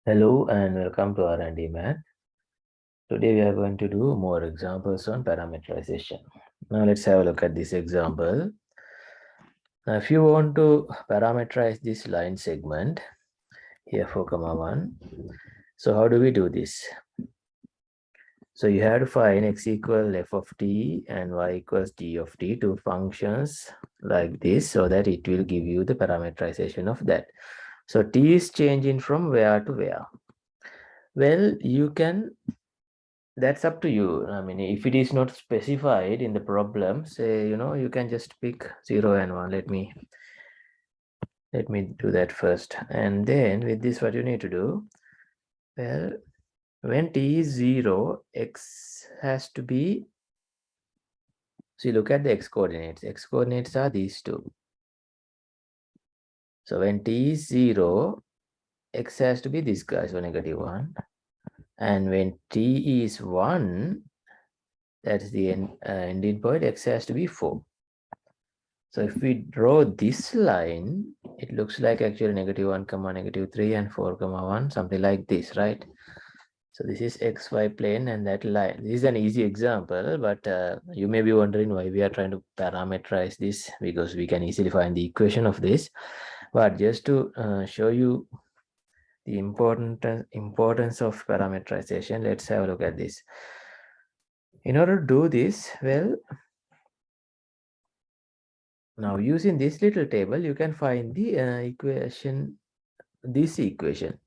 Hello and welcome to R&D Math. Today we are going to do more examples on parameterization. Now let's have a look at this example. Now if you want to parameterize this line segment, here 4,1. So how do we do this? So you have to find x equal f of t and y equals g of t, two functions like this, so that it will give you the parameterization of that. So t is changing from where to where? Well, you can, that's up to you. I mean, if it is not specified in the problem, say, you can just pick 0 and 1. Let me do that first. And then with this, what you need to do, well, when t is 0, x has to be, so you look at the x coordinates. X coordinates are these two. So when t is 0, x has to be this guy, so -1. And when t is 1, that's the ending point, x has to be 4. So if we draw this line, it looks like actually -1, -3 and 4, 1, something like this, right? So this is xy plane and that line. This is an easy example, but you may be wondering why we are trying to parameterize this, because we can easily find the equation of this. But just to show you the importance of parameterization, let's have a look at this. In order to do this, well, now using this little table, you can find the equation, this equation,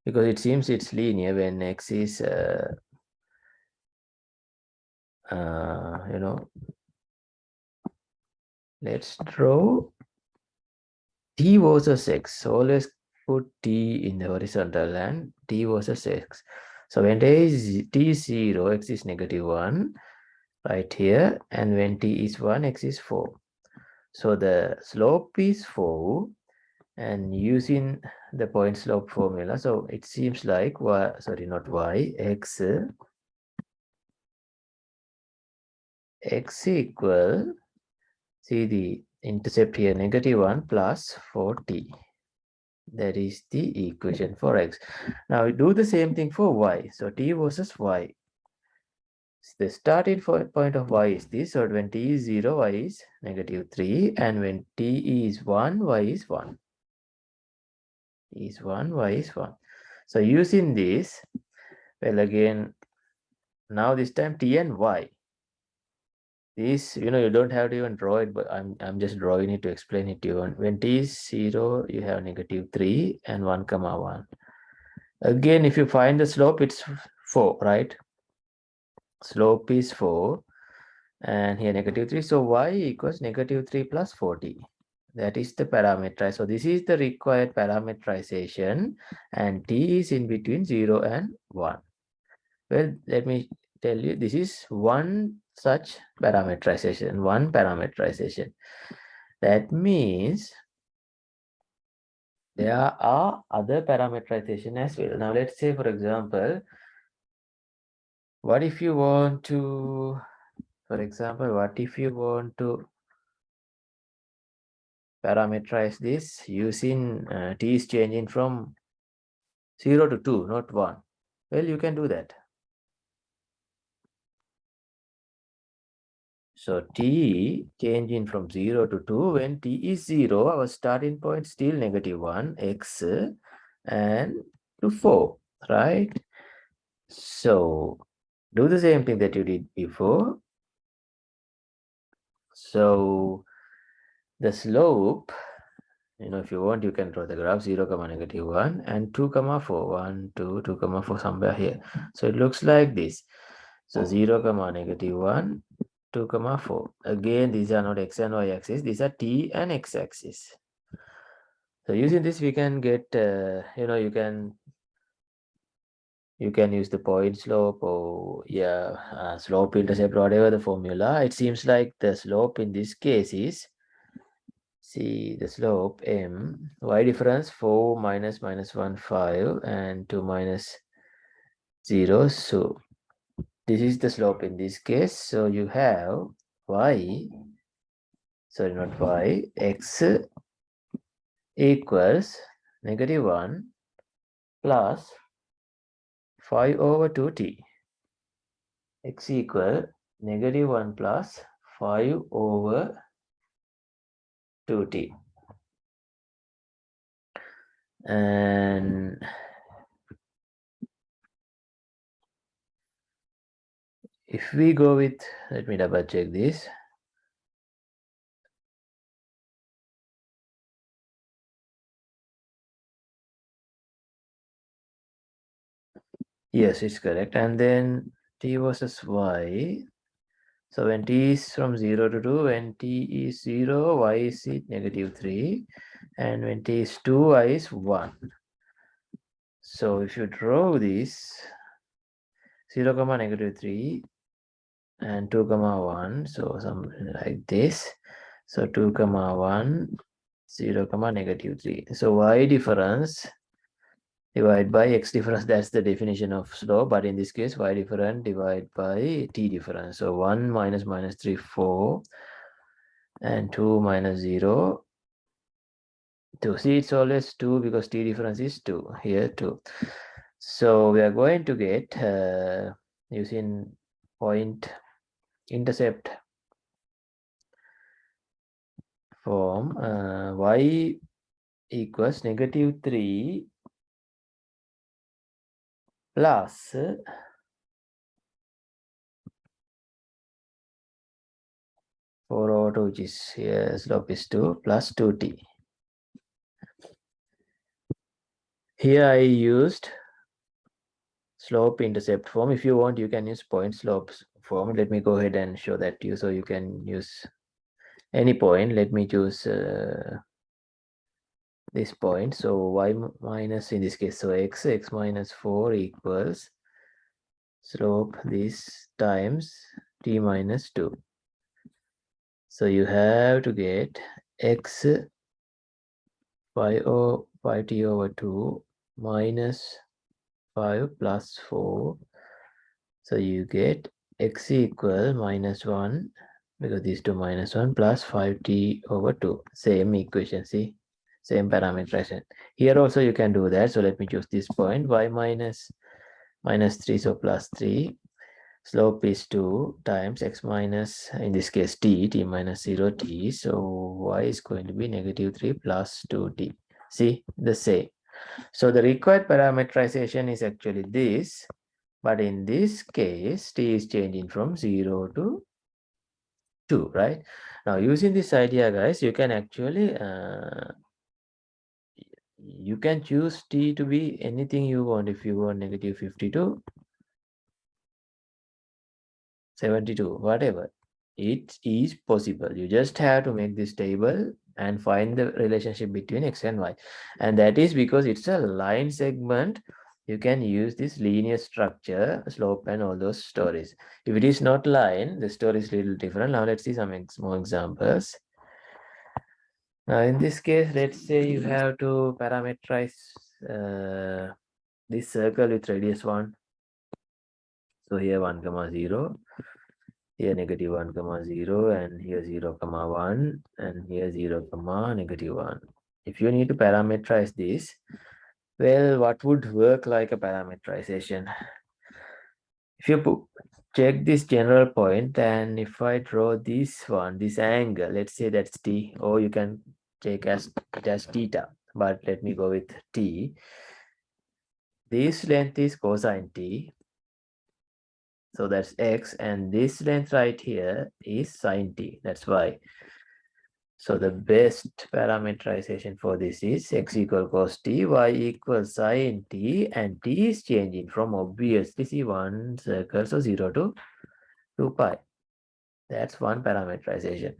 because it seems it's linear when x is let's draw t versus x. So always put t in the horizontal and t versus x. So when t is 0, x is -1 right here, and when t is 1, x is 4. So the slope is 4, and using the point slope formula, so it seems like y, sorry, not y, x equal, see the intercept here, -1 plus 4t. That is the equation for x. Now we do the same thing for y. So t versus y. The starting point of y is this. So when t is 0, y is -3. And when t is 1, y is 1. Is 1, y is 1. So using this, well, again, now this time t and y. This, you don't have to even draw it, but I'm just drawing it to explain it to you. When t is 0, you have -3 and 1, 1. Again, if you find the slope, it's 4, right? Slope is 4, and here -3. So y equals -3 plus 40. That is the parameter. So this is the required parameterization, and t is in between 0 and 1. Well, let me tell you, this is one such parameterization, one parameterization. That means there are other parameterization as well. Now let's say, for example, what if you want to, parameterize this using t is changing from 0 to 2, not 1. Well, you can do that. So t changing from 0 to 2, when t is 0, our starting point still -1, x, and to 4, right? So do the same thing that you did before. So the slope, if you want, you can draw the graph 0, -1 and 2, 4. 1, 2, 2, 4, somewhere here. So it looks like this. So 0, -1, 2, 4. Again, these are not x and y axis. These are t and x axis. So using this, we can get, you can use the point slope, or slope intercept, whatever the formula. It seems like the slope in this case is, see the slope m, y difference 4 minus 1 5 and 2 minus 0. So this is the slope in this case. So you have y, sorry, not y, x equals -1 plus 5 over 2t. X equal -1 plus 5 over 2t. And if we go with, let me double check this. Yes, it's correct. And then t versus y. So when t is from 0 to 2, when t is 0, y is -3. And when t is 2, y is 1. So if you draw this 0, -3 and 2, 1, so something like this. So 2, 1, 0, -3. So y difference divided by x difference, that's the definition of slope, but in this case y difference divided by t difference. So 1 minus -3, 4, and 2 minus 0, 2. See, it's always 2 because t difference is 2, here 2. So we are going to get using point intercept form, y equals -3 plus 4 over 2, which is here slope is 2, plus 2t. Here I used slope intercept form. If you want, you can use point slopes form. Let me go ahead and show that to you, so you can use any point. Let me choose this point. So y minus, in this case, so x minus 4 equals slope this times t minus 2. So you have to get x 5t over 2 minus 5 plus 4. So you get x equal -1, because these two -1, plus 5t over 2. Same equation, see? Same parameterization. Here also you can do that. So let me choose this point, y minus -3, so plus 3. Slope is 2 times x minus, in this case, t minus 0t. So y is going to be -3 plus 2t. See, the same. So the required parameterization is actually this. But in this case, t is changing from 0 to 2, right? Now, using this idea, guys, you can actually you can choose t to be anything you want. If you want -52, 72, whatever, it is possible. You just have to make this table and find the relationship between x and y, and that is because it's a line segment. You can use this linear structure, slope, and all those stories. If it is not line, the story is a little different. Now let's see some more examples. Now in this case, let's say you have to parameterize this circle with radius 1. So here 1, 0, here -1, 0, and here 0, 1, and here 0, -1. If you need to parameterize this, well, what would work like a parameterization? If you check this general point, and if I draw this one, this angle, let's say that's t, or you can take as theta, but let me go with t. This length is cosine t, so that's x, and this length right here is sine t, that's y. So the best parameterization for this is x equal cos t, y equals sine t, and t is changing from, obviously, see, one circle, so 0 to 2 pi. That's one parameterization.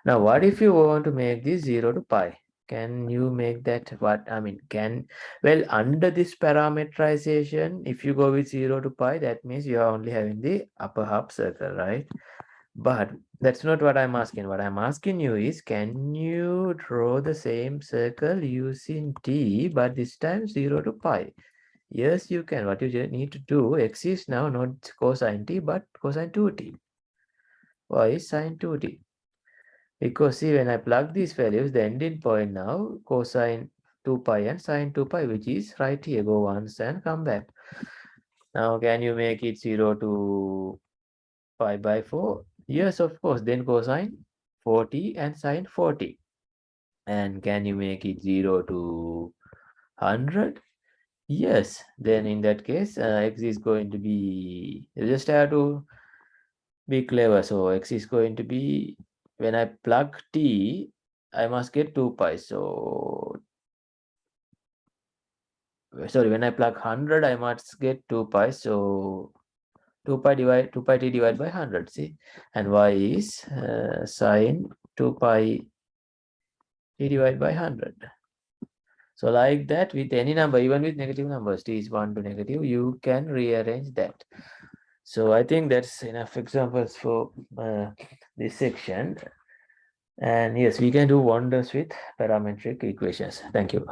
Now, what if you want to make this 0 to pi? Can you make that? What I mean, well, under this parameterization, if you go with 0 to pi, that means you are only having the upper half circle, right? But that's not what I'm asking. What I'm asking you is, can you draw the same circle using t, but this time 0 to pi? Yes, you can. What you just need to do, x is now not cosine t, but cosine 2t. Y is sine 2t. Because see, when I plug these values, the ending point now, cosine 2 pi and sine 2 pi, which is right here. Go once and come back. Now, can you make it 0 to pi by 4? Yes, of course. Then cosine 40 and sine 40. And can you make it 0 to 100? Yes. Then in that case, x is going to be, you just have to be clever. So x is going to be, when I plug t, I must get 2 pi. So, sorry, when I plug 100, I must get 2 pi. So 2 pi t divided by 100, see, and y is sine 2 pi t divided by 100. So like that, with any number, even with negative numbers, t is 1 to negative, you can rearrange that. So I think that's enough examples for this section. And yes, we can do wonders with parametric equations. Thank you.